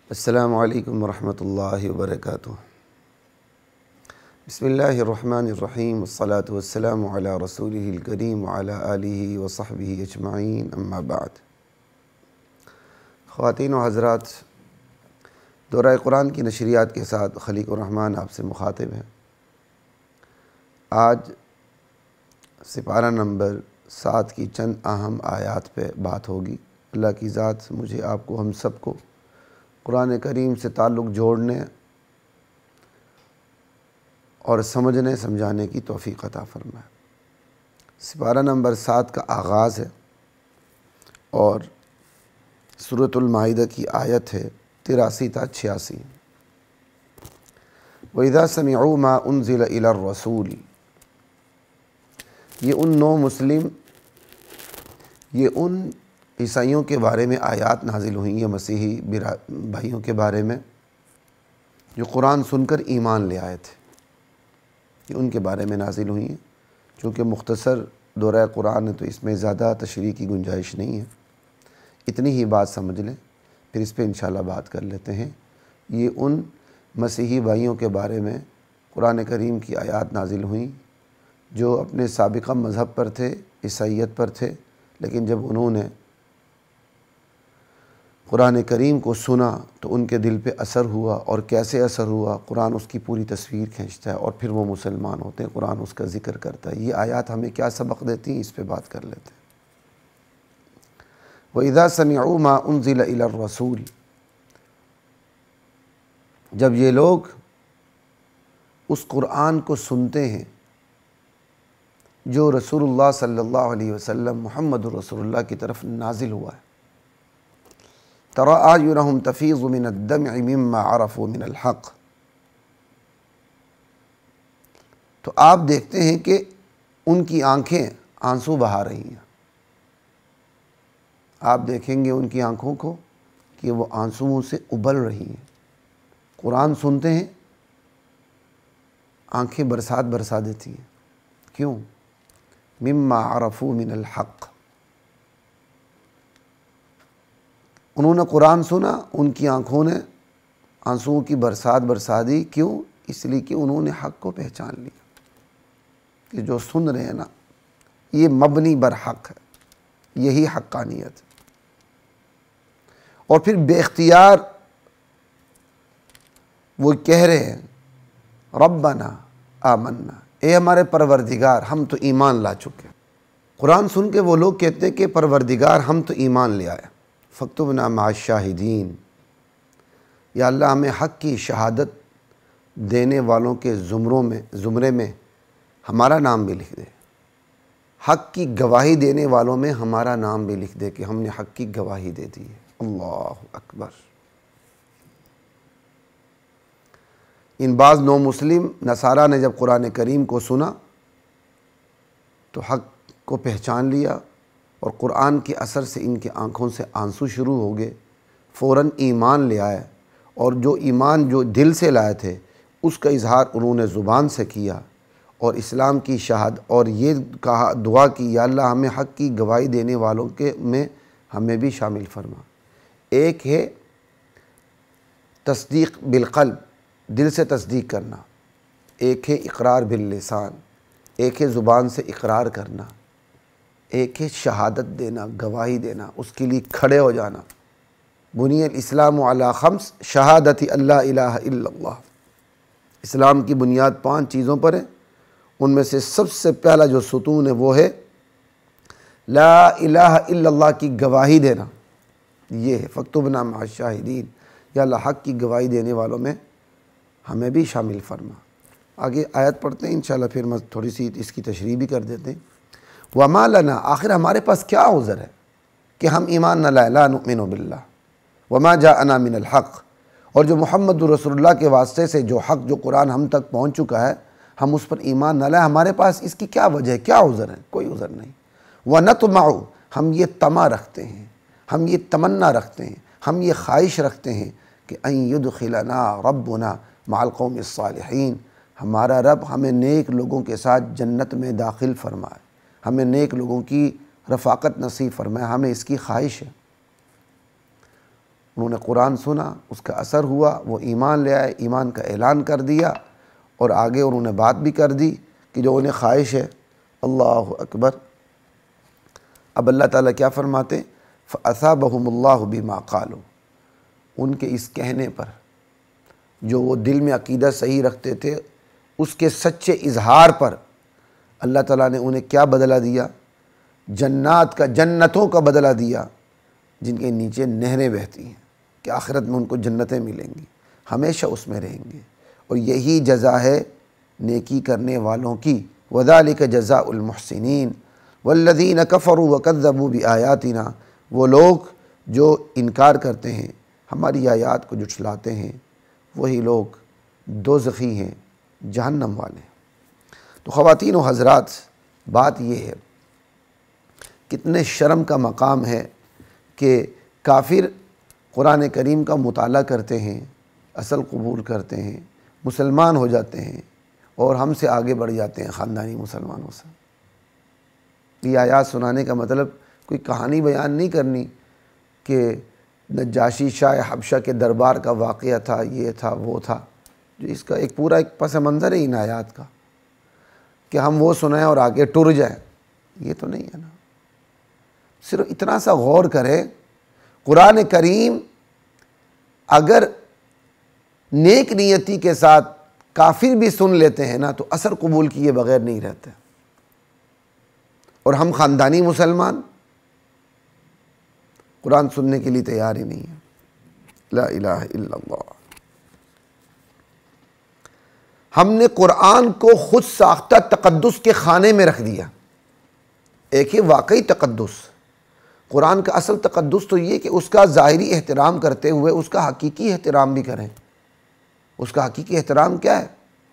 السلام علیکم ورحمۃ اللہ وبرکاتہ۔ بسم اللہ الرحمن الرحیم، والصلاة والسلام علی رسولہ الکریم وعلی آلہ وصحبہ اجمعین، اما بعد۔ خواتین و حضرات، دورہ قرآن کی نشریات کے ساتھ خلیق الرحمن آپ سے مخاطب ہے۔ آج سپارہ نمبر 7 کی چند اہم آیات پہ بات ہوگی۔ اللہ کی ذات مجھے آپ کو ہم سب کو قرآن کریم سے تعلق جوڑنے اور سمجھنے سمجھانے کی توفیق عطا فرمائے۔ سپارہ نمبر 7 کا آغاز ہے اور سورۃ المائدہ کی آیت ہے 83 تا 86۔ وَإِذَا سَمِعُوا مَا أُنزِلَ إِلَى الرَّسُولِ، یہ ان نو مسلم، یہ ان عیسائیوں کے بارے میں آیات نازل ہوئیں، یہ مسیحی بھائیوں کے بارے میں جو قرآن سن کر ایمان لے آئے تھے، یہ ان کے بارے میں نازل ہوئی ہیں۔ چونکہ مختصر دورہ قرآن ہے تو اس میں زیادہ تشریح کی گنجائش نہیں ہے، اتنی ہی بات سمجھ لیں، پھر اس پہ انشاءاللہ بات کر لیتے ہیں۔ یہ ان مسیحی بھائیوں کے بارے میں قرآن کریم کی آیات نازل ہوئیں جو اپنے سابقہ مذہب پر تھے، عیسائیت پر تھے، لیکن جب انہوں نے قرآن کریم کو سنا تو ان کے دل پہ اثر ہوا، اور کیسے اثر ہوا، قرآن اس کی پوری تصویر کھینچتا ہے اور پھر وہ مسلمان ہوتے ہیں، قرآن اس کا ذکر کرتا ہے۔ یہ آیات ہمیں کیا سبق دیتی ہیں، اس پہ بات کر لیتے ہیں۔ وَإِذَا سَمِعُوا مَا أُنزِلَ إِلَى الرَّسُولِ، جب یہ لوگ اس قرآن کو سنتے ہیں جو رسول اللہ صلی اللہ علیہ وسلم محمد رسول اللہ کی طرف نازل ہوا ہے، تَرَىٰ أَعْيُنَهُمْ تَفِيضُ مِنَ الدَّمْعِ مِمَّا عَرَفُوا مِنَ الْحَقِّ، تو آپ دیکھتے ہیں کہ ان کی آنکھیں آنسو بہا رہی ہیں۔ آپ دیکھیں گے ان کی آنکھوں کو کہ وہ آنسوؤں سے ابل رہی ہیں۔ قرآن سنتے ہیں، آنکھیں برسا دیتی ہیں۔ کیوں؟ مِمَّا عَرَفُوا مِنَ الْحَقِّ، انہوں نے قرآن سنا، ان کی آنکھوں نے آنسوؤں کی برسا دی۔ کیوں؟ اس لیے کہ انہوں نے حق کو پہچان لیا کہ جو سن رہے ہیں نا، یہ مبنی بر حق ہے، یہی حقانیت ہے۔ اور پھر بے اختیار وہ کہہ رہے ہیں ربنا آمنا، اے ہمارے پروردگار ہم تو ایمان لا چکے۔ قرآن سن کے وہ لوگ کہتے ہیں کہ پروردگار ہم تو ایمان لے آئے، فاکتبنا مع الشاہدین، یا اللہ ہمیں حق کی شہادت دینے والوں کے زمرے میں ہمارا نام بھی لکھ دے، حق کی گواہی دینے والوں میں ہمارا نام بھی لکھ دے کہ ہم نے حق کی گواہی دے دی ہے۔ اللہ اکبر۔ ان بعض نو مسلم نصارہ نے جب قرآن کریم کو سنا تو حق کو پہچان لیا، اور قرآن کے اثر سے ان کی آنکھوں سے آنسو شروع ہو گئے، فوراً ایمان لے آئے، اور جو ایمان جو دل سے لائے تھے اس کا اظہار انہوں نے زبان سے کیا، اور اسلام کی شہادت، اور یہ کہا، دعا کی، یا اللہ ہمیں حق کی گواہی دینے والوں کے میں ہمیں بھی شامل فرما۔ ایک ہے تصدیق بالقلب، دل سے تصدیق کرنا، ایک ہے اقرار باللسان، ایک ہے زبان سے اقرار کرنا، ایک ہے شہادت دینا، گواہی دینا، اس کے لیے کھڑے ہو جانا۔ بنی الاسلام علی خمس، شہادت اللہ الہ الا اللہ، اسلام کی بنیاد 5 چیزوں پر ہے، ان میں سے سب سے پہلا جو ستون ہے وہ ہے لا الہ الا اللہ کی گواہی دینا۔ یہ ہے فاکتبنا مع الشاہدین، یا اللہ حق کی گواہی دینے والوں میں ہمیں بھی شامل فرما۔ آگے آیت پڑھتے ہیں انشاءاللہ، پھر میں تھوڑی سی اس کی تشریح بھی کر دیتے ہیں۔ وما لنا، آخر ہمارے پاس کیا عذر ہے کہ ہم ایمان نہ لائے، لا نؤمن باللہ وما جاءنا من الحق، اور جو محمد رسول اللہ کے واسطے سے جو حق، جو قرآن ہم تک پہنچ چکا ہے، ہم اس پر ایمان نہ لائے، ہمارے پاس اس کی کیا وجہ ہے، کیا عذر ہے؟ کوئی عذر نہیں۔ وَنَطْمَعُ، ہم یہ طمع رکھتے ہیں، ہم یہ تمنا رکھتے ہیں، ہم یہ خواہش رکھتے ہیں کہ ان یدخلنا ربنا مع القوم الصالحین، ہمارا رب ہمیں نیک لوگوں کے ساتھ جنت میں داخل فرمائے، ہمیں نیک لوگوں کی رفاقت نصیب فرمائے، ہمیں اس کی خواہش ہے۔ انہوں نے قرآن سنا، اس کا اثر ہوا، وہ ایمان لے آئے، ایمان کا اعلان کر دیا، اور آگے انہوں نے بات بھی کر دی کہ جو انہیں خواہش ہے۔ اللہ اکبر۔ اب اللہ تعالیٰ کیا فرماتے؟ فَأَثَابَهُمُ اللَّهُ بِمَا قَالُوا، ان کے اس کہنے پر، جو وہ دل میں عقیدہ صحیح رکھتے تھے، اس کے سچے اظہار پر اللہ تعالیٰ نے انہیں کیا بدلہ دیا؟ جنات کا، جنتوں کا بدلہ دیا، جن کے نیچے نہریں بہتی ہیں، کہ آخرت میں ان کو جنتیں ملیں گی، ہمیشہ اس میں رہیں گے، اور یہی جزا ہے نیکی کرنے والوں کی۔ وَذَلِكَ جَزَاءُ الْمُحْسِنِينَ وَالَّذِينَ كَفَرُوا وَكَذَّبُوا بِآيَاتِنَا، وہ لوگ جو انکار کرتے ہیں، ہماری آیات کو جھٹلاتے ہیں، وہی لوگ دوزخی ہیں، جہنم والے ہیں۔ تو خواتین و حضرات، بات یہ ہے، کتنے شرم کا مقام ہے کہ کافر قرآن کریم کا مطالعہ کرتے ہیں، اصل قبول کرتے ہیں، مسلمان ہو جاتے ہیں، اور ہم سے آگے بڑھ جاتے ہیں خاندانی مسلمانوں سے۔ یہ آیات سنانے کا مطلب کوئی کہانی بیان نہیں کرنی کہ نجاشی شاہ حبشہ کے دربار کا واقعہ تھا، یہ تھا، وہ تھا، جو اس کا ایک پورا ایک پس منظر ہے ان آیات کا، کہ ہم وہ سنائیں اور آگے ٹر جائیں، یہ تو نہیں ہے نا۔ صرف اتنا سا غور کریں، قرآن کریم اگر نیک نیتی کے ساتھ کافر بھی سن لیتے ہیں نا، تو اثر قبول کیے بغیر نہیں رہتے، اور ہم خاندانی مسلمان قرآن سننے کے لیے تیار ہی نہیں ہیں۔ لا الہ الا اللہ۔ ہم نے قرآن کو خود ساختہ تقدس کے خانے میں رکھ دیا۔ ایک ہے واقعی تقدس، قرآن کا اصل تقدس تو یہ کہ اس کا ظاہری احترام کرتے ہوئے اس کا حقیقی احترام بھی کریں۔ اس کا حقیقی احترام کیا ہے؟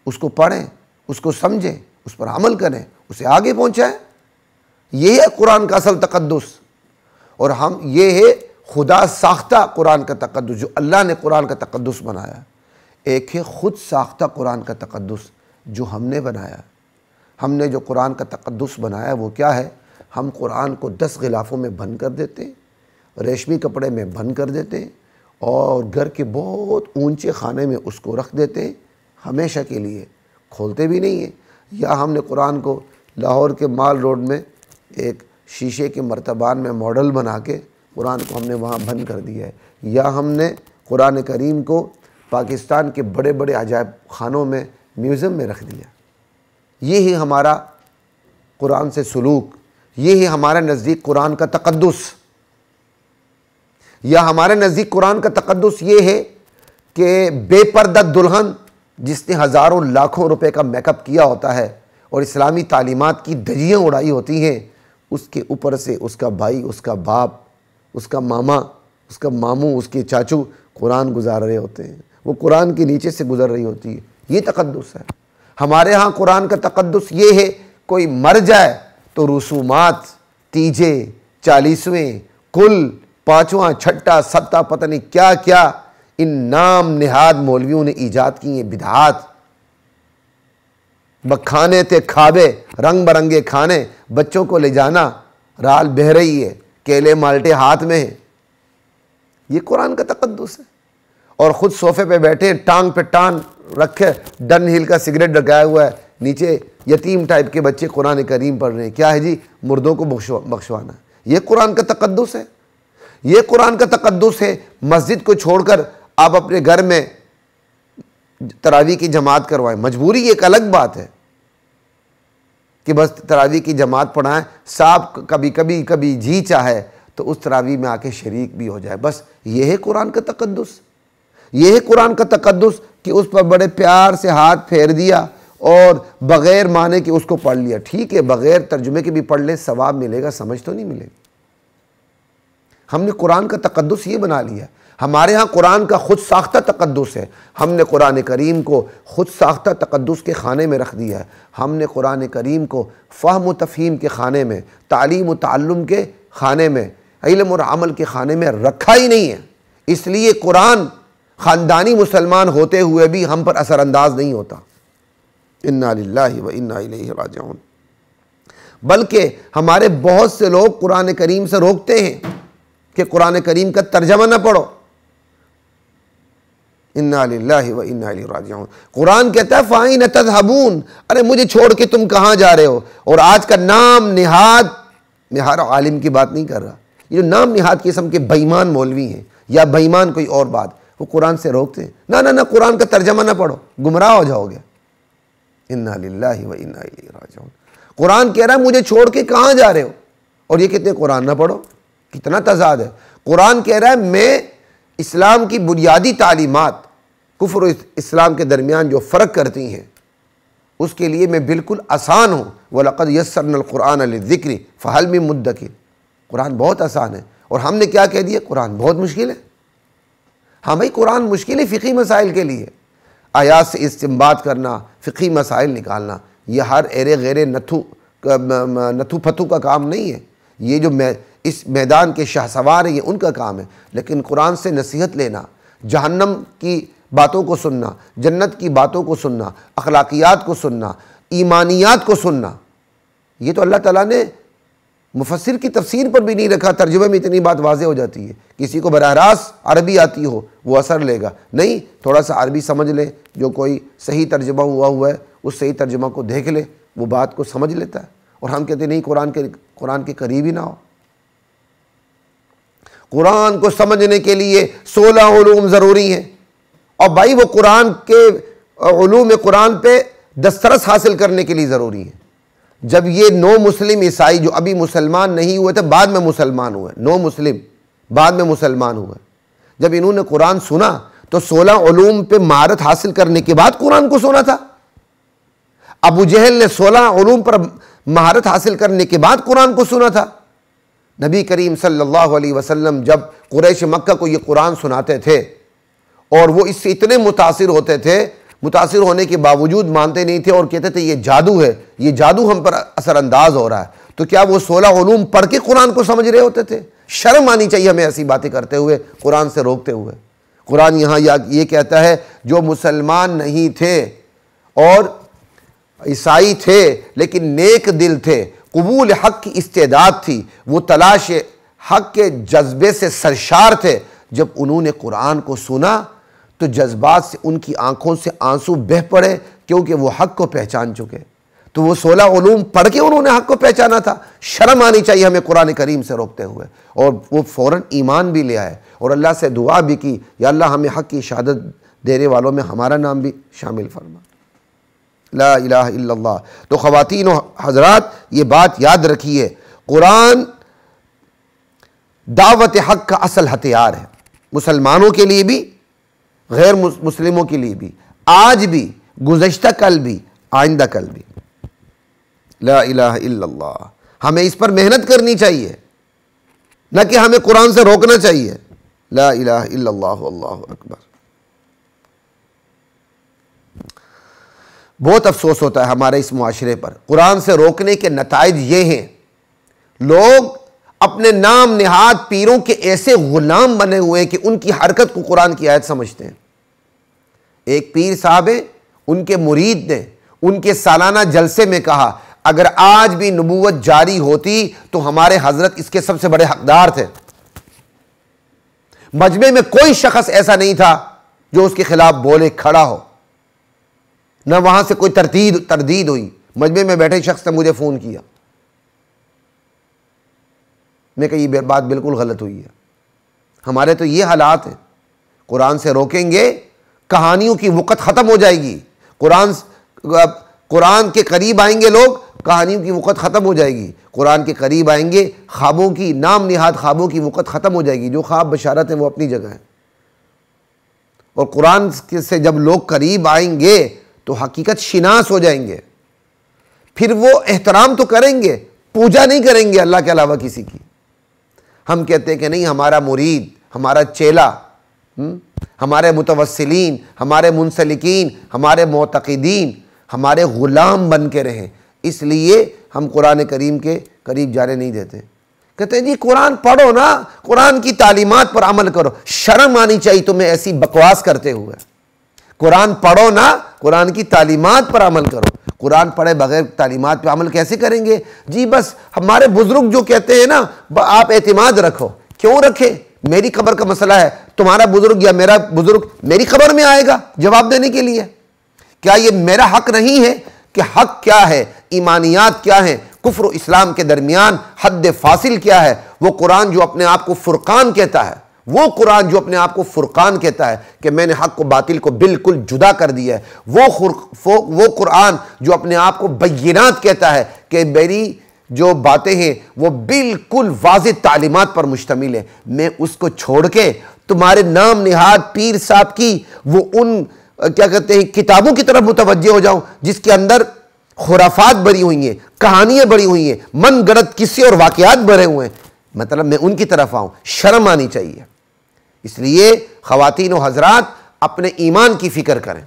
اس کو پڑھیں، اس کو سمجھیں، اس پر عمل کریں، اسے آگے پہنچائیں۔ یہ ہے قرآن کا اصل تقدس، اور ہم یہ ہے خدا ساختہ قرآن کا تقدس، جو اللہ نے قرآن کا تقدس بنایا۔ ایک ہے خود ساختہ قرآن کا تقدس جو ہم نے بنایا۔ ہم نے جو قرآن کا تقدس بنایا وہ کیا ہے؟ ہم قرآن کو 10 غلافوں میں بند کر دیتے ہیں، ریشمی کپڑے میں بند کر دیتے ہیں، اور گھر کے بہت اونچے خانے میں اس کو رکھ دیتے ہیں، ہمیشہ کے لیے کھولتے بھی نہیں ہیں۔ یا ہم نے قرآن کو لاہور کے مال روڈ میں ایک شیشے کے مرتبان میں ماڈل بنا کے قرآن کو ہم نے وہاں بند کر دیا ہے۔ یا ہم نے قرآن کریم کو پاکستان کے بڑے بڑے عجائب خانوں میں، میوزیم میں رکھ دیا۔ یہ ہے ہمارا قرآن سے سلوک، یہ ہے ہمارے نزدیک قرآن کا تقدس۔ یا ہمارے نزدیک قرآن کا تقدس یہ ہے کہ بے پردہ دلہن جس نے ہزاروں لاکھوں روپے کا میک اپ کیا ہوتا ہے اور اسلامی تعلیمات کی دھجیاں اڑائی ہوتی ہیں، اس کے اوپر سے اس کا بھائی، اس کا باپ، اس کا ماما، اس کا ماموں، اس کے چاچو قرآن گزار رہے ہوتے ہیں، وہ قرآن کے نیچے سے گزر رہی ہوتی ہے۔ یہ تقدس ہے۔ ہمارے ہاں قرآن کا تقدس یہ ہے، کوئی مر جائے تو رسومات، تیجے، 40ویں، کل، 5واں، 6ٹا، 7 پتہ نہیں کیا کیا ان نام نہاد مولویوں نے ایجاد کی ہیں بدعات۔ بکھانے تھے کھابے، رنگ برنگے کھانے، بچوں کو لے جانا، رال بہہ رہی ہے، کیلے مالٹے ہاتھ میں ہیں۔ یہ قرآن کا تقدس ہے۔ اور خود صوفے پہ بیٹھے، ٹانگ پہ ٹانگ رکھے، ڈن ہل کا سگریٹ لگایا ہوا ہے، نیچے یتیم ٹائپ کے بچے قرآن کریم پڑھ رہے ہیں۔ کیا ہے جی؟ مردوں کو بخشوانا۔ یہ قرآن کا تقدس ہے۔ یہ قرآن کا تقدس ہے۔ مسجد کو چھوڑ کر آپ اپنے گھر میں تراویح کی جماعت کروائیں۔ مجبوری ایک الگ بات ہے کہ بس تراویح کی جماعت پڑھائیں، صاحب کبھی جی چاہے تو اس تراویح میں آ کے شریک بھی ہو جائے۔ بس یہ ہے قرآن کا تقدس۔ یہ ہے قرآن کا تقدس کہ اس پر بڑے پیار سے ہاتھ پھیر دیا اور بغیر مانے کہ اس کو پڑھ لیا۔ ٹھیک ہے، بغیر ترجمے کے بھی پڑھ لے، ثواب ملے گا، سمجھ تو نہیں ملے گی۔ ہم نے قرآن کا تقدس یہ بنا لیا۔ ہمارے ہاں قرآن کا خود ساختہ تقدس ہے۔ ہم نے قرآن کریم کو خود ساختہ تقدس کے خانے میں رکھ دیا ہے۔ ہم نے قرآن کریم کو فہم و تفہیم کے خانے میں، تعلیم و تعلم کے خانے میں، علم اور عمل کے خانے میں رکھا ہی نہیں ہے۔ اس لیے قرآن خاندانی مسلمان ہوتے ہوئے بھی ہم پر اثر انداز نہیں ہوتا۔ انا للہ و انا الیہ راجعون۔ بلکہ ہمارے بہت سے لوگ قرآن کریم سے روکتے ہیں کہ قرآن کریم کا ترجمہ نہ پڑھو، انا للہ و انا الیہ راجعون۔ قرآن کہتا ہے فَأَيْنَ تَذْهَبُونَ، ارے مجھے چھوڑ کے تم کہاں جا رہے ہو؟ اور آج کا نام نہاد، میں ہر عالم کی بات نہیں کر رہا، یہ جو نام نہاد قسم کے بےایمان مولوی ہیں یا بےایمان کوئی اور بات، وہ قرآن سے روکتے ہیں، نہ قرآن کا ترجمہ نہ پڑھو، گمراہ ہو جاؤ گے۔ انا للہ و انا الیہ راجعون۔ قرآن کہہ رہا ہے مجھے چھوڑ کے کہاں جا رہے ہو، اور یہ کہتے ہیں قرآن نہ پڑھو، کتنا تضاد ہے۔ قرآن کہہ رہا ہے میں اسلام کی بنیادی تعلیمات کفر و اسلام کے درمیان جو فرق کرتی ہیں اس کے لیے میں بالکل آسان ہوں۔ وَلَقَدْ يَسَّرْنَا الْقُرْآنَ لِلذِّكْرِ فَهَلْ مِن مُدَّكِرٍ، قرآن بہت آسان ہے، اور ہم نے کیا کہہ دیا؟ قرآن بہت مشکل ہے۔ ہاں بھائی قرآن مشکل ہے فقہی مسائل کے لیے، آیات سے استنباط کرنا، فقہی مسائل نکالنا، یہ ہر ایرے غیرے نتھو پھتو کا کام نہیں ہے، یہ جو اس میدان کے شاہ سوار ہیں یہ ان کا کام ہے۔ لیکن قرآن سے نصیحت لینا، جہنم کی باتوں کو سننا، جنت کی باتوں کو سننا، اخلاقیات کو سننا، ایمانیات کو سننا، یہ تو اللہ تعالیٰ نے مفسر کی تفسیر پر بھی نہیں رکھا، ترجمے میں اتنی بات واضح ہو جاتی ہے۔ کسی کو براہ راست عربی آتی ہو وہ اثر لے گا، نہیں، تھوڑا سا عربی سمجھ لے، جو کوئی صحیح ترجمہ ہوا ہے اس صحیح ترجمہ کو دیکھ لے، وہ بات کو سمجھ لیتا ہے۔ اور ہم کہتے ہیں نہیں قرآن کے قریب ہی نہ ہو۔ قرآن کو سمجھنے کے لیے 16 علوم ضروری ہیں، اور بھائی وہ قرآن کے علوم قرآن پہ دسترس حاصل کرنے کے لیے ضروری ہے۔ جب یہ 9 مسلم عیسائی جو ابھی مسلمان نہیں ہوئے تھے، بعد میں مسلمان ہوئے، 9 مسلم بعد میں مسلمان ہوئے، جب انہوں نے قرآن سنا تو 16 علوم پہ مہارت حاصل کرنے کے بعد قرآن کو سنا تھا۔ ابو جہل نے 16 علوم پر مہارت حاصل کرنے کے بعد قرآن کو سنا تھا۔ نبی کریم صلی اللہ علیہ وسلم جب قریش مکہ کو یہ قرآن سناتے تھے اور وہ اس سے اتنے متاثر ہوتے تھے، متاثر ہونے کے باوجود مانتے نہیں تھے اور کہتے تھے یہ جادو ہے، یہ جادو ہم پر اثر انداز ہو رہا ہے، تو کیا وہ 16 علوم پڑھ کے قرآن کو سمجھ رہے ہوتے تھے؟ شرم آنی چاہیے ہمیں ایسی باتیں کرتے ہوئے، قرآن سے روکتے ہوئے۔ قرآن یہاں یہ کہتا ہے جو مسلمان نہیں تھے اور عیسائی تھے لیکن نیک دل تھے، قبول حق کی استعداد تھی، وہ تلاش حق کے جذبے سے سرشار تھے، جب انہوں نے قرآن کو سنا تو جذبات سے ان کی آنکھوں سے آنسو بہہ پڑے، کیونکہ وہ حق کو پہچان چکے۔ تو وہ 16 علوم پڑھ کے انہوں نے حق کو پہچانا تھا۔ شرم آنی چاہیے ہمیں قرآن کریم سے روکتے ہوئے، اور وہ فوراً ایمان بھی لے آئے اور اللہ سے دعا بھی کی، یا اللہ ہمیں حق کی شہادت دینے والوں میں ہمارا نام بھی شامل فرما۔ لا الہ الا اللہ۔ تو خواتین و حضرات یہ بات یاد رکھیے، قرآن دعوت حق کا اصل ہتھیار ہے، مسلمانوں کے لیے بھی، غیر مسلموں کے لیے بھی، آج بھی، گزشتہ کل بھی، آئندہ کل بھی۔ لا الہ الا اللہ۔ ہمیں اس پر محنت کرنی چاہیے، نہ کہ ہمیں قرآن سے روکنا چاہیے۔ لا الہ الا اللہ، اللہ اکبر۔ بہت افسوس ہوتا ہے ہمارے اس معاشرے پر، قرآن سے روکنے کے نتائج یہ ہیں، لوگ اپنے نام نہاد پیروں کے ایسے غلام بنے ہوئے ہیں کہ ان کی حرکت کو قرآن کی آیت سمجھتے ہیں۔ ایک پیر صاحب ہیں، ان کے مرید نے ان کے سالانہ جلسے میں کہا اگر آج بھی نبوت جاری ہوتی تو ہمارے حضرت اس کے سب سے بڑے حقدار تھے۔ مجمع میں کوئی شخص ایسا نہیں تھا جو اس کے خلاف بولے کھڑا ہو، نہ وہاں سے کوئی تردید ہوئی۔ مجمع میں بیٹھے شخص نے مجھے فون کیا، میں کہا یہ بات بالکل غلط ہوئی ہے، ہمارے تو یہ حالات ہیں، قرآن سے روکیں گے کہانیوں کی وقت ختم ہو جائے گی، قرآن کے قریب آئیں گے لوگ، کہانیوں کی وقت ختم ہو جائے گی، قرآن کے قریب آئیں گے، خوابوں کی، نام نہاد خوابوں کی وقت ختم ہو جائے گی۔ جو خواب بشارت ہیں وہ اپنی جگہ ہیں، اور قرآن سے جب لوگ قریب آئیں گے تو حقیقت شناس ہو جائیں گے، پھر وہ احترام تو کریں گے، پوجا نہیں کریں گے اللہ کے علاوہ کسی کی۔ ہم کہتے ہیں کہ نہیں، ہمارا مرید، ہمارا چیلا، ہمارے متوسلین، ہمارے منسلکین، ہمارے معتقدین ہمارے غلام بن کے رہیں، اس لیے ہم قرآن کریم کے قریب جانے نہیں دیتے۔ کہتے ہیں جی قرآن پڑھو نا، قرآن کی تعلیمات پر عمل کرو۔ شرم آنی چاہیے تمہیں ایسی بکواس کرتے ہوئے۔ قرآن پڑھو نا، قرآن کی تعلیمات پر عمل کرو۔ قرآن پڑھے بغیر تعلیمات پہ عمل کیسے کریں گے؟ جی بس ہمارے بزرگ جو کہتے ہیں نا آپ اعتماد رکھو، کیوں رکھیں؟ میری قبر کا مسئلہ ہے، تمہارا بزرگ یا میرا بزرگ میری قبر میں آئے گا جواب دینے کے لیے؟ کیا یہ میرا حق نہیں ہے کہ حق کیا ہے، ایمانیات کیا ہیں، کفر و اسلام کے درمیان حد فاصل کیا ہے؟ وہ قرآن جو اپنے آپ کو فرقان کہتا ہے، وہ قرآن جو اپنے آپ کو فرقان کہتا ہے کہ میں نے حق و باطل کو بالکل جدا کر دیا ہے، وہ قرآن جو اپنے آپ کو بینات کہتا ہے کہ میری جو باتیں ہیں وہ بالکل واضح تعلیمات پر مشتمل ہے، میں اس کو چھوڑ کے تمہارے نام نہاد پیر صاحب کی وہ ان کیا کہتے ہیں کتابوں کی طرف متوجہ ہو جاؤں جس کے اندر خرافات بری ہوئی ہیں، کہانیاں بری ہوئی ہیں، من گڑت قصے اور واقعات بھرے ہوئے ہیں، مطلب میں ان کی طرف آؤں؟ شرم آنی چاہیے۔ اس لیے خواتین و حضرات اپنے ایمان کی فکر کریں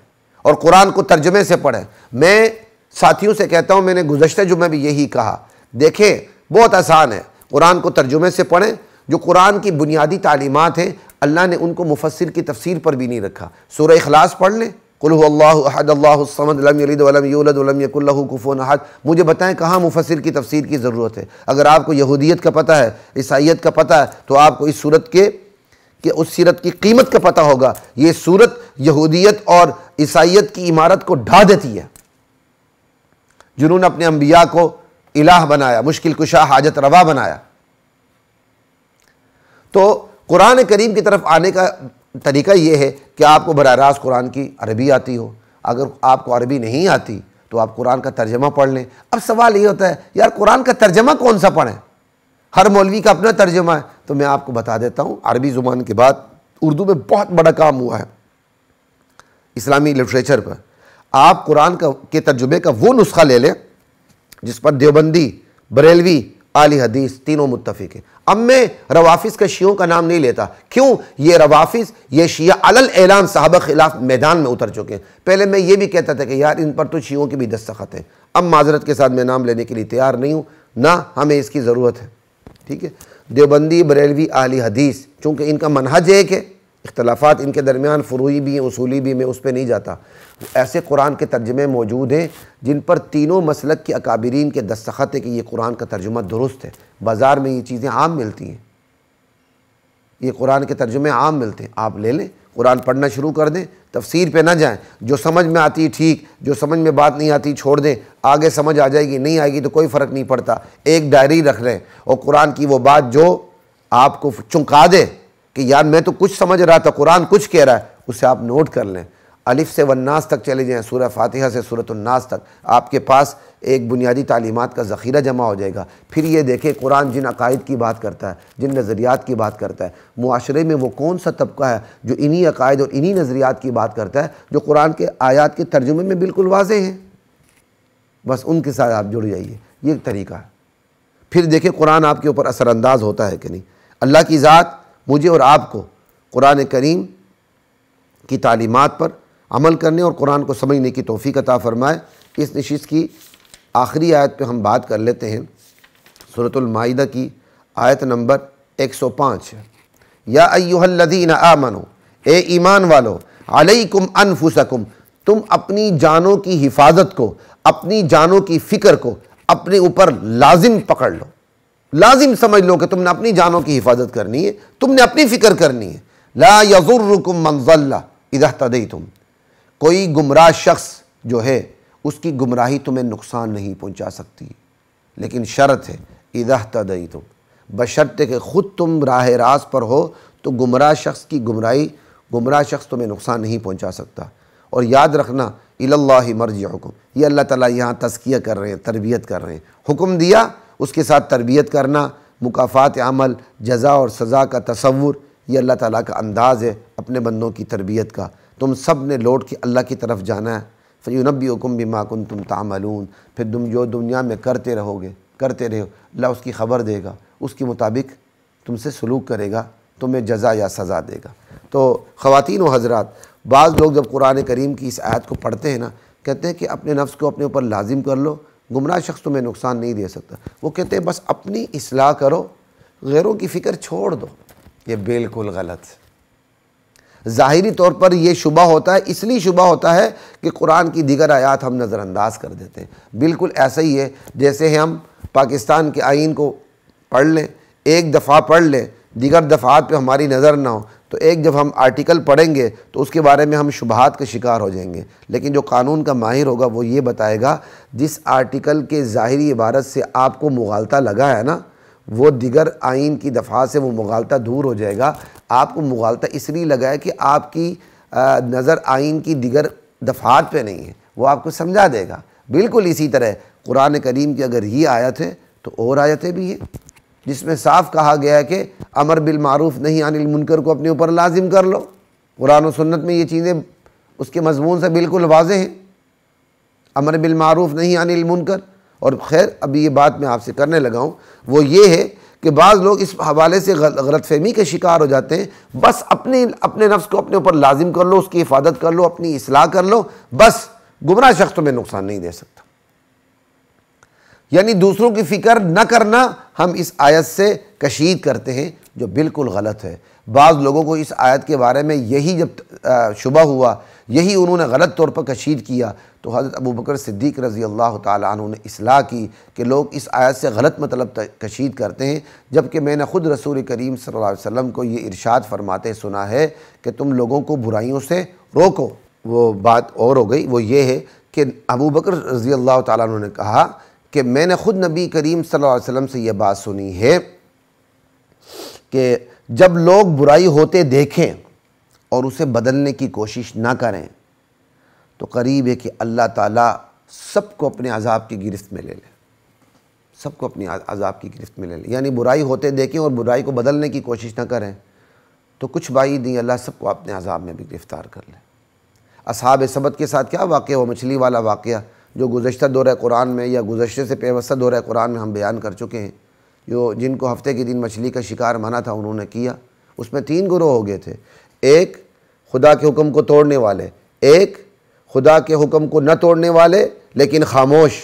اور قرآن کو ترجمے سے پڑھیں۔ میں ساتھیوں سے کہتا ہوں، میں نے گزشتہ جمعہ بھی یہی کہا، دیکھیں بہت آسان ہے، قرآن کو ترجمے سے پڑھیں۔ جو قرآن کی بنیادی تعلیمات ہیں اللہ نے ان کو مفسر کی تفسیر پر بھی نہیں رکھا۔ سورہ اخلاص پڑھ لیں، قل هو اللہ احد اللہ الصمد لم یلد ولم یولد ولم یکن لہ کفوا احد۔ مجھے بتائیں کہاں مفسر کی تفسیر کی ضرورت ہے؟ اگر آپ کو یہودیت کا پتہ ہے، عیسائیت کا پتہ ہے، تو آپ کو اس صورت کے کہ اس سیرت کی قیمت کا پتہ ہوگا۔ یہ صورت یہودیت اور عیسائیت کی عمارت کو ڈھا دیتی ہے، جنہوں نے اپنے انبیاء کو الہ بنایا، مشکل کشا، حاجت روا بنایا۔ تو قرآن کریم کی طرف آنے کا طریقہ یہ ہے کہ آپ کو براہ راست قرآن کی عربی آتی ہو۔ اگر آپ کو عربی نہیں آتی تو آپ قرآن کا ترجمہ پڑھ لیں۔ اب سوال یہ ہوتا ہے یار قرآن کا ترجمہ کون سا پڑھیں؟ ہر مولوی کا اپنا ترجمہ ہے۔ تو میں آپ کو بتا دیتا ہوں، عربی زبان کے بعد اردو میں بہت بڑا کام ہوا ہے اسلامی لٹریچر پر۔ آپ قرآن کے ترجمے کا وہ نسخہ لے لیں جس پر دیوبندی، بریلوی، اہل حدیث تینوں متفق ہیں۔ اب میں روافظ کا شیعوں کا نام نہیں لیتا، کیوں؟ یہ روافظ، یہ شیعہ علل اعلان صحابہ خلاف میدان میں اتر چکے ہیں۔ پہلے میں یہ بھی کہتا تھا کہ یار ان پر تو شیعوں کی بھی دستخط ہے، اب معذرت کے ساتھ میں نام لینے کے لیے تیار نہیں ہوں، نہ ہمیں اس کی ضرورت ہے، ٹھیک ہے؟ دیوبندی، بریلوی، اہل حدیث، چونکہ ان کا منہج ایک ہے، اختلافات ان کے درمیان فروعی بھی ہیں، اصولی بھی، میں اس پہ نہیں جاتا۔ ایسے قرآن کے ترجمے موجود ہیں جن پر تینوں مسلک کے اکابرین کے دستخط ہے کہ یہ قرآن کا ترجمہ درست ہے۔ بازار میں یہ چیزیں عام ملتی ہیں، یہ قرآن کے ترجمے عام ملتے ہیں، آپ لے لیں، قرآن پڑھنا شروع کر دیں، تفسیر پہ نہ جائیں، جو سمجھ میں آتی ٹھیک، جو سمجھ میں بات نہیں آتی چھوڑ دیں، آگے سمجھ آ جائے گی، نہیں آئے گی تو کوئی فرق نہیں پڑتا۔ ایک ڈائری رکھ لیں اور قرآن کی وہ بات جو آپ کو چونکا دے کہ یار میں تو کچھ سمجھ رہا تھا، قرآن کچھ کہہ رہا ہے، اسے آپ نوٹ کر لیں۔ الف سے والناس تک چلے جائیں، سورہ فاتحہ سے سورۃ الناس تک، آپ کے پاس ایک بنیادی تعلیمات کا ذخیرہ جمع ہو جائے گا۔ پھر یہ دیکھیں قرآن جن عقائد کی بات کرتا ہے، جن نظریات کی بات کرتا ہے، معاشرے میں وہ کون سا طبقہ ہے جو انہی عقائد اور انہی نظریات کی بات کرتا ہے، جو قرآن کے آیات کے ترجمے میں بالکل واضح ہیں، بس ان کے ساتھ آپ جڑ جائیے، یہ طریقہ ہے۔ پھر دیکھیں قرآن آپ کے اوپر اثر انداز ہوتا ہے کہ نہیں۔ اللہ کی ذات مجھے اور آپ کو قرآن کریم کی تعلیمات پر عمل کرنے اور قرآن کو سمجھنے کی توفیق عطا فرمائے۔ اس نشست کی آخری آیت پہ ہم بات کر لیتے ہیں، سورۃ المائدہ کی آیت نمبر 105۔ یا ایھا الذین آمنوا، اے ایمان والو، علیکم انفسکم، تم اپنی جانوں کی حفاظت کو، اپنی جانوں کی فکر کو اپنے اوپر لازم پکڑ لو، لازم سمجھ لو کہ تم نے اپنی جانوں کی حفاظت کرنی ہے، تم نے اپنی فکر کرنی ہے۔ لا یضرکم من ضل اذا اہتدیتم، کوئی گمراہ شخص جو ہے اس کی گمراہی تمہیں نقصان نہیں پہنچا سکتی، لیکن شرط ہے اذا اہتدیتم، بشرط کہ خود تم راہ راست پر ہو تو گمراہ شخص کی گمراہ شخص تمہیں نقصان نہیں پہنچا سکتا۔ اور یاد رکھنا الی اللہ مرجعکم، یہ اللہ تعالیٰ یہاں تزکیہ کر رہے ہیں، تربیت کر رہے ہیں، حکم دیا اس کے ساتھ تربیت کرنا، مکافات عمل، جزا اور سزا کا تصور، یہ اللہ تعالیٰ کا انداز ہے اپنے بندوں کی تربیت کا۔ تم سب نے لوٹ کے اللہ کی طرف جانا ہے۔ فَيُنَبِّئُكُم بِمَا كُنتُمْ تَعْمَلُونَ، پھر تم جو دنیا میں کرتے رہو، اللہ اس کی خبر دے گا، اس کے مطابق تم سے سلوک کرے گا، تمہیں جزا یا سزا دے گا۔ تو خواتین و حضرات، بعض لوگ جب قرآن کریم کی اس آیت کو پڑھتے ہیں نا، کہتے ہیں کہ اپنے نفس کو اپنے اوپر لازم کر لو، گمراہ شخص تمہیں نقصان نہیں دے سکتا۔ وہ کہتے ہیں بس اپنی اصلاح کرو، غیروں کی فکر چھوڑ دو۔ یہ بالکل غلط ہے۔ ظاہری طور پر یہ شبہ ہوتا ہے، اس لیے شبہ ہوتا ہے کہ قرآن کی دیگر آیات ہم نظر انداز کر دیتے ہیں۔ بالکل ایسا ہی ہے جیسے ہم پاکستان کے آئین کو پڑھ لیں، ایک دفعہ پڑھ لیں، دیگر دفعات پہ ہماری نظر نہ ہو، تو ایک جب ہم آرٹیکل پڑھیں گے تو اس کے بارے میں ہم شبہات کا شکار ہو جائیں گے، لیکن جو قانون کا ماہر ہوگا وہ یہ بتائے گا جس آرٹیکل کے ظاہری عبارت سے آپ کو مغالطہ لگا ہے نا، وہ دیگر آئین کی دفعات سے وہ مغالطہ دور ہو جائے گا۔ آپ کو مغالطہ اس لیے لگا ہے کہ آپ کی نظر آئین کی دیگر دفعات پہ نہیں ہے، وہ آپ کو سمجھا دے گا۔ بالکل اسی طرح قرآن کریم کی اگر یہ آیت ہے تو اور آیتیں بھی ہیں جس میں صاف کہا گیا ہے کہ امر بالمعروف نہی عن المنکر کو اپنے اوپر لازم کر لو۔ قرآن و سنت میں یہ چیزیں اس کے مضمون سے بالکل واضح ہیں، امر بالمعروف نہی عن المنکر۔ اور خیر ابھی یہ بات میں آپ سے کرنے لگا ہوں وہ یہ ہے کہ بعض لوگ اس حوالے سے غلط فہمی کے شکار ہو جاتے ہیں، بس اپنے نفس کو اپنے اوپر لازم کر لو، اس کی حفاظت کر لو، اپنی اصلاح کر لو، بس گمراہ شخص تمہیں نقصان نہیں دے سکتا۔ یعنی دوسروں کی فکر نہ کرنا ہم اس آیت سے کشید کرتے ہیں، جو بالکل غلط ہے۔ بعض لوگوں کو اس آیت کے بارے میں یہی جب شبہ ہوا، یہی انہوں نے غلط طور پر کشید کیا، تو حضرت ابوبکر صدیق رضی اللہ تعالیٰ عنہ نے اصلاح کی کہ لوگ اس آیت سے غلط مطلب کشید کرتے ہیں، جبکہ میں نے خود رسول کریم صلی اللہ علیہ وسلم کو یہ ارشاد فرماتے سنا ہے کہ تم لوگوں کو برائیوں سے روکو۔ وہ بات اور ہو گئی، وہ یہ ہے کہ ابوبکر رضی اللہ تعالیٰ عنہ نے کہا کہ میں نے خود نبی کریم صلی اللہ علیہ وسلم سے یہ بات سنی ہے کہ جب لوگ برائی ہوتے دیکھیں اور اسے بدلنے کی کوشش نہ کریں تو قریب ہے کہ اللہ تعالیٰ سب کو اپنے عذاب کی گرفت میں لے لے، سب کو اپنی عذاب کی گرفت میں لے لے۔ یعنی برائی ہوتے دیکھیں اور برائی کو بدلنے کی کوشش نہ کریں تو کچھ بعید نہیں، اللہ سب کو اپنے عذاب میں بھی گرفتار کر لے۔ اصحاب سبت کے ساتھ کیا واقعہ، وہ مچھلی والا واقعہ جو گزشتہ دورہ قرآن میں یا گزشتے سے پیوستہ دورہ قرآن میں ہم بیان کر چکے ہیں، جن کو ہفتے کے دن مچھلی کا شکار منع تھا انہوں نے کیا۔ اس میں 3 گروہ ہو گئے تھے، ایک خدا کے حکم کو توڑنے والے، ایک خدا کے حکم کو نہ توڑنے والے لیکن خاموش،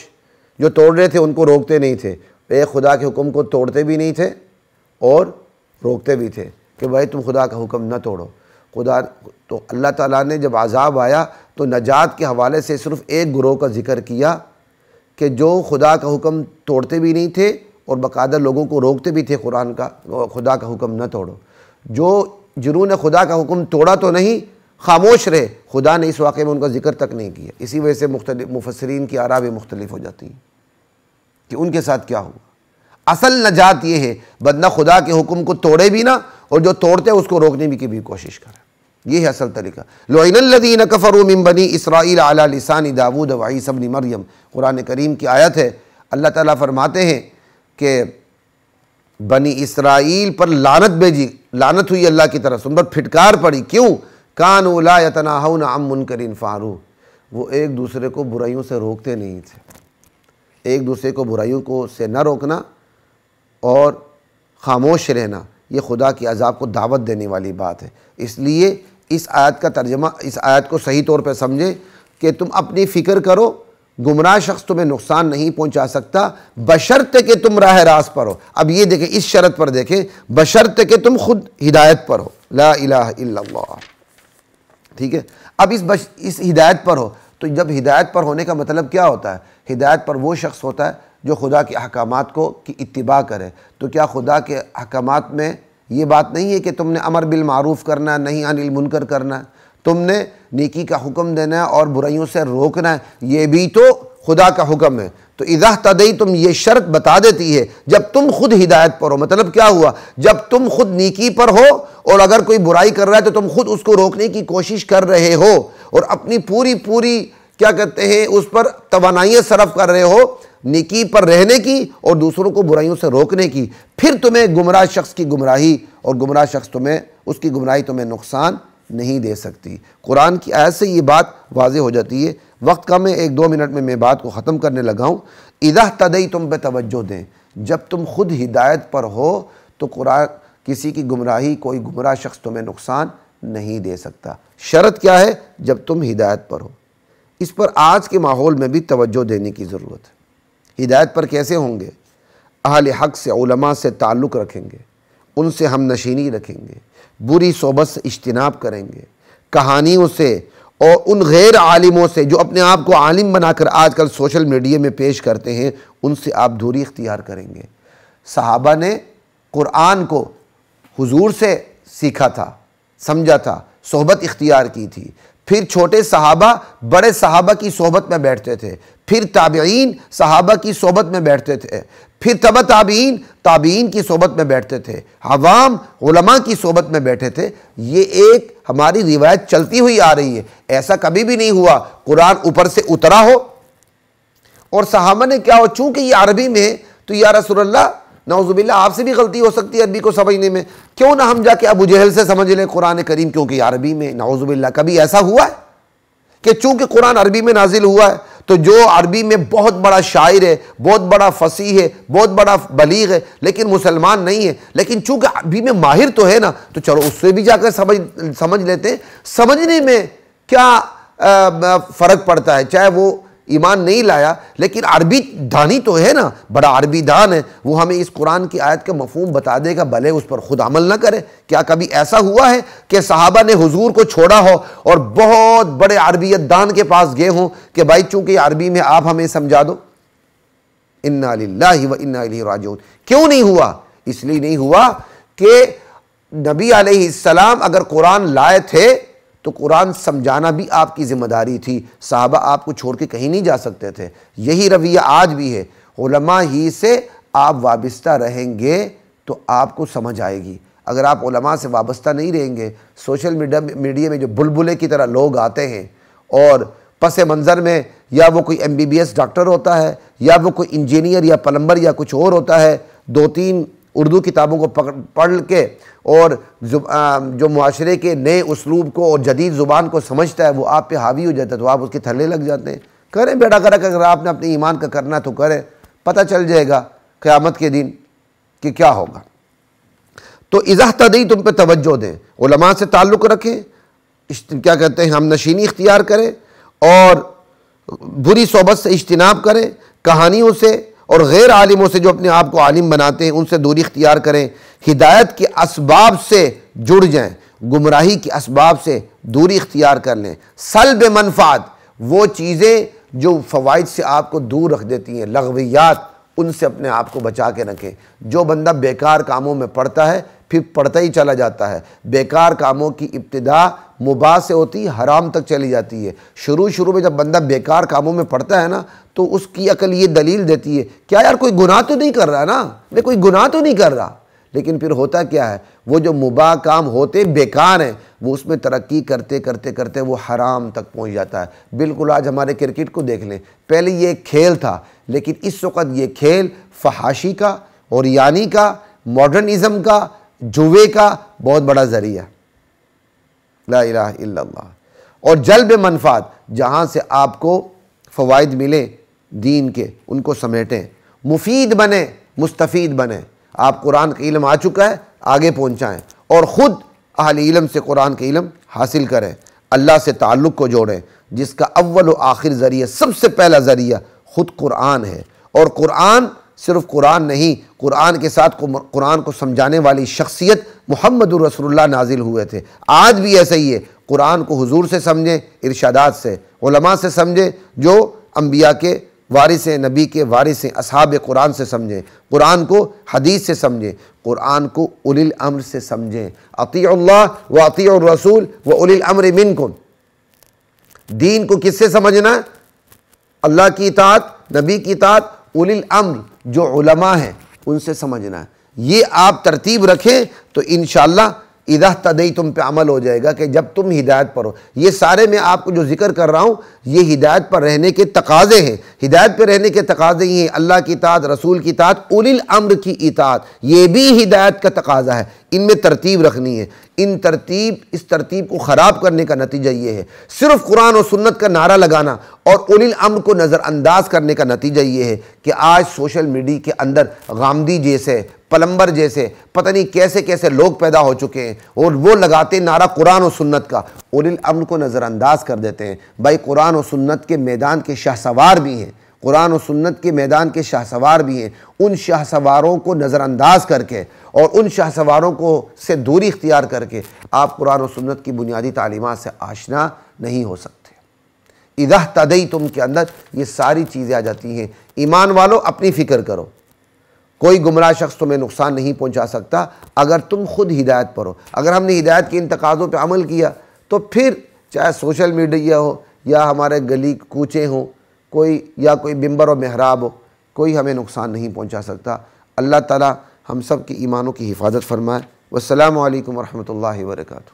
جو توڑ رہے تھے ان کو روکتے نہیں تھے، ایک خدا کے حکم کو توڑتے بھی نہیں تھے اور روکتے بھی تھے کہ بھائی تم خدا کا حکم نہ توڑو۔ تو اللہ تعالیٰ نے جب عذاب آیا تو نجات کے حوالے سے صرف ایک گروہ کا ذکر کیا کہ جو خدا کا حکم توڑتے بھی نہیں تھے اور باقاعدہ لوگوں کو روکتے بھی تھے خدا کا حکم نہ توڑو۔ جنہوں نے خدا کا حکم توڑا تو نہیں، خاموش رہے، خدا نے اس واقعے میں ان کا ذکر تک نہیں کیا۔ اسی وجہ سے مختلف مفسرین کی آراء بھی مختلف ہو جاتی ہیں کہ ان کے ساتھ کیا ہوا۔ اصل نجات یہ ہے بندہ خدا کے حکم کو توڑے بھی نہ اور جو توڑتے اس کو روکنے کی بھی کوشش کرے، یہ ہے اصل طریقہ۔ لعن الذین کفروا من بنی اسرائیل علی لسان داود و عیسی ابن مریم، قرآن کریم کی آیت ہے۔ اللہ تعالیٰ فرماتے ہیں کہ بنی اسرائیل پر لعنت ہوئی اللہ کی طرف سے، ان پر پھٹکار پڑی۔ کیوں؟ کانوا لا یتناہون عن منکر فعلوہ، وہ ایک دوسرے کو برائیوں سے روکتے نہیں تھے۔ ایک دوسرے کو برائیوں سے نہ روکنا اور خاموش رہنا، یہ خدا کی عذاب کو دعوت دینے والی بات ہے۔ اس لیے اس آیت کا ترجمہ، اس آیت کو صحیح طور پہ سمجھیں کہ تم اپنی فکر کرو، گمراہ شخص تمہیں نقصان نہیں پہنچا سکتا بشرط کہ تم راہ راست پر ہو۔ اب یہ دیکھیں، اس شرط پر دیکھیں، بشرط کہ تم خود ہدایت پر ہو، لا الہ الا اللہ، ٹھیک ہے۔ اب اس ہدایت پر ہو، تو جب ہدایت پر ہونے کا مطلب کیا ہوتا ہے؟ ہدایت پر وہ شخص ہوتا ہے جو خدا کے احکامات کی اتباع کرے۔ تو کیا خدا کے احکامات میں یہ بات نہیں ہے کہ تم نے امر بالمعروف کرنا ہے، نہی عن المنکر کرنا ہے، تم نے نیکی کا حکم دینا ہے اور برائیوں سے روکنا ہے، یہ بھی تو خدا کا حکم ہے۔ تو اذا اہتدیتم یہ شرط بتا دیتی ہے جب تم خود ہدایت پر ہو۔ مطلب کیا ہوا؟ جب تم خود نیکی پر ہو اور اگر کوئی برائی کر رہا ہے تو تم خود اس کو روکنے کی کوشش کر رہے ہو اور اپنی پوری کیا کہتے ہیں اس پر توانائیاں صرف کر رہے ہو نیکی پر رہنے کی اور دوسروں کو برائیوں سے روکنے کی، پھر تمہیں گمراہ شخص کی گمراہی اور گمراہ شخص اس کی گمراہی تمہیں نقصان نہیں دے سکتی۔ قرآن کی آیت سے یہ بات واضح ہو جاتی ہے۔ وقت کم ہے، 1-2 منٹ میں میں بات کو ختم کرنے لگا ہوں۔ اذا اہتدیتم پہ توجہ دیں، جب تم خود ہدایت پر ہو تو قرآن کسی کی گمراہی، کوئی گمراہ شخص تمہیں نقصان نہیں دے سکتا۔ شرط کیا ہے؟ جب تم ہدایت پر ہو۔ اس پر آج کے ماحول میں بھی توجہ دینے کی ضرورت ہے۔ ہدایت پر کیسے ہوں گے؟ اہل حق سے، علماء سے تعلق رکھیں گے، ان سے ہم نشینی رکھیں گے، بری صحبت سے اجتناب کریں گے، کہانیوں سے اور ان غیر عالموں سے جو اپنے آپ کو عالم بنا کر آج کل سوشل میڈیا میں پیش کرتے ہیں، ان سے آپ دوری اختیار کریں گے۔ صحابہ نے قرآن کو حضور سے سیکھا تھا، سمجھا تھا، صحبت اختیار کی تھی، پھر چھوٹے صحابہ بڑے صحابہ کی صحبت میں بیٹھتے تھے، پھر تابعین صحابہ کی صحبت میں بیٹھتے تھے، پھر تبع تابعین تابعین کی صحبت میں بیٹھتے تھے، عوام علماء کی صحبت میں بیٹھے تھے۔ یہ ایک ہماری روایت چلتی ہوئی آ رہی ہے۔ ایسا کبھی بھی نہیں ہوا قرآن اوپر سے اترا ہو اور صحابہ نے کیا ہو، چونکہ یہ عربی میں ہے تو یا رسول اللہ نعوذ باللہ آپ سے بھی غلطی ہو سکتی ہے عربی کو سمجھنے میں، کیوں نہ ہم جا کے ابو جہل سے سمجھ لیں قرآن کریم، کیونکہ یہ عربی میں۔ نعوذ باللہ کبھی ایسا ہوا ہے کہ چونکہ قرآن عربی میں نازل ہوا ہے تو جو عربی میں بہت بڑا شاعر ہے، بہت بڑا فصیح ہے، بہت بڑا بلیغ ہے، لیکن مسلمان نہیں ہے، لیکن چونکہ عربی میں ماہر تو ہے نا، تو چلو اس سے بھی جا کر سمجھ لیتے ہیں۔ سمجھنے میں کیا فرق پڑتا ہے، چاہے وہ ایمان نہیں لایا لیکن عربی دانی تو ہے نا، بڑا عربی دان ہے، وہ ہمیں اس قرآن کی آیت کا مفہوم بتا دے گا، بھلے اس پر خود عمل نہ کرے۔ کیا کبھی ایسا ہوا ہے کہ صحابہ نے حضور کو چھوڑا ہو اور بہت بڑے عربیت دان کے پاس گئے ہوں کہ بھائی چونکہ یہ عربی میں آپ ہمیں سمجھا دو؟ انا للہ و انا الیہ راجعون۔ کیوں نہیں ہوا؟ اس لیے نہیں ہوا کہ نبی علیہ السلام اگر قرآن لائے تھے تو قرآن سمجھانا بھی آپ کی ذمہ داری تھی، صحابہ آپ کو چھوڑ کے کہیں نہیں جا سکتے تھے۔ یہی رویہ آج بھی ہے، علماء ہی سے آپ وابستہ رہیں گے تو آپ کو سمجھ آئے گی۔ اگر آپ علماء سے وابستہ نہیں رہیں گے، سوشل میڈیا میں جو بلبلے کی طرح لوگ آتے ہیں اور پس منظر میں یا وہ کوئی MBBS ڈاکٹر ہوتا ہے یا وہ کوئی انجینئر یا پلمبر یا کچھ اور ہوتا ہے، 2-3 اردو کتابوں کو پڑھ کے اور جو معاشرے کے نئے اسلوب کو اور جدید زبان کو سمجھتا ہے وہ آپ پہ حاوی ہو جاتا ہے تو آپ اس کے تھلے لگ جاتے ہیں۔ کریں بیٹا کرا کہ اگر آپ نے اپنے ایمان کا کرنا تو کریں، پتہ چل جائے گا قیامت کے دن کہ کیا ہوگا۔ تو اذا اہتدیتم تم پہ توجہ دیں، علماء سے تعلق رکھیں، کیا کہتے ہیں ہم نشینی اختیار کریں اور بری صحبت سے اجتناب کریں، کہانیوں سے اور غیر عالموں سے جو اپنے آپ کو عالم بناتے ہیں ان سے دوری اختیار کریں، ہدایت کے اسباب سے جڑ جائیں، گمراہی کے اسباب سے دوری اختیار کر لیں۔ سلب منفعت، وہ چیزیں جو فوائد سے آپ کو دور رکھ دیتی ہیں، لغویات، ان سے اپنے آپ کو بچا کے رکھیں۔ جو بندہ بیکار کاموں میں پڑتا ہے پھر پڑھتا ہی چلا جاتا ہے، بیکار کاموں کی ابتدا مباح سے ہوتی ہے، حرام تک چلی جاتی ہے۔ شروع میں جب بندہ بیکار کاموں میں پڑتا ہے نا تو اس کی عقل یہ دلیل دیتی ہے کیا یار کوئی گناہ تو نہیں کر رہا نا، میں کوئی گناہ تو نہیں کر رہا، لیکن پھر ہوتا کیا ہے، وہ جو مباح کام ہوتے بیکار ہیں وہ اس میں ترقی کرتے کرتے کرتے وہ حرام تک پہنچ جاتا ہے۔ بالکل آج ہمارے کرکٹ کو دیکھ لیں، پہلے یہ ایک کھیل تھا لیکن اس وقت یہ کھیل فحاشی کا، اوریانی کا، ماڈرنزم کا، جوے کا بہت بڑا ذریعہ۔ لا الہ الا اللہ۔ اور جلب منفعت، جہاں سے آپ کو فوائد ملیں دین کے ان کو سمیٹیں، مفید بنیں، مستفید بنیں۔ آپ قرآن کا علم آ چکا ہے آگے پہنچائیں اور خود اہل علم سے قرآن کا علم حاصل کریں، اللہ سے تعلق کو جوڑیں، جس کا اول و آخر ذریعہ، سب سے پہلا ذریعہ خود قرآن ہے۔ اور قرآن صرف قرآن نہیں، قرآن کے ساتھ قرآن کو سمجھانے والی شخصیت محمد رسول اللہ نازل ہوئے تھے۔ آج بھی ایسا ہی ہے، قرآن کو حضور سے سمجھیں، ارشادات سے، علماء سے سمجھیں جو انبیاء کے وارث ہیں، نبی کے وارث ہیں، اصحاب قرآن سے سمجھیں، قرآن کو حدیث سے سمجھیں، قرآن کو اولی الامر سے سمجھیں۔ اطیعوا اللہ و اطیعوا الرسول و اولی الامر منکم۔ دین کو کس سے سمجھنا ہے؟ اللہ کی اطاعت، نبی کی اطاعت، اولی الامر جو علماء ہیں ان سے سمجھنا ہے۔ یہ آپ ترتیب رکھیں تو انشاءاللہ اذا اہتدیتم پہ عمل ہو جائے گا کہ جب تم ہدایت پر ہو۔ یہ سارے میں آپ کو جو ذکر کر رہا ہوں یہ ہدایت پر رہنے کے تقاضے ہیں۔ ہدایت پہ رہنے کے تقاضے ہی ہیں اللہ کی اطاعت، رسول کی اطاعت، اولی الامر کی اطاعت، یہ بھی ہدایت کا تقاضا ہے۔ ان میں ترتیب رکھنی ہے۔ اس ترتیب کو خراب کرنے کا نتیجہ یہ ہے، صرف قرآن و سنت کا نعرہ لگانا اور اولی الامر کو نظر انداز کرنے کا نتیجہ یہ ہے کہ آج سوشل میڈیا کے اندر غامدی جیسے، پلمبر جیسے پتہ نہیں کیسے کیسے لوگ پیدا ہو چکے ہیں اور وہ لگاتے نعرہ قرآن و سنت کا، اولی الامر کو نظر انداز کر دیتے ہیں۔ بھائی قرآن و سنت کے میدان کے شاہ سوار بھی ہیں، قرآن و سنت کے میدان کے شاہ سوار بھی ہیں، ان شاہ سواروں کو نظر انداز کر کے اور ان شاہ سواروں کو سے دوری اختیار کر کے آپ قرآن و سنت کی بنیادی تعلیمات سے آشنا نہیں ہو سکتے۔ اذا اہتدیتم کے اندر یہ ساری چیزیں آ جاتی ہیں۔ ایمان والو اپنی فکر کرو، کوئی گمراہ شخص تمہیں نقصان نہیں پہنچا سکتا اگر تم خود ہدایت پر ہو۔ اگر ہم نے ہدایت کے ان تقاضوں پہ عمل کیا تو پھر چاہے سوشل میڈیا ہو یا ہمارے گلی کوچے ہوں کوئی ممبر و محراب ہو، کوئی ہمیں نقصان نہیں پہنچا سکتا۔ اللہ تعالی ہم سب کی ایمانوں کی حفاظت فرمائے۔ والسلام علیکم ورحمۃ اللہ وبرکاتہ۔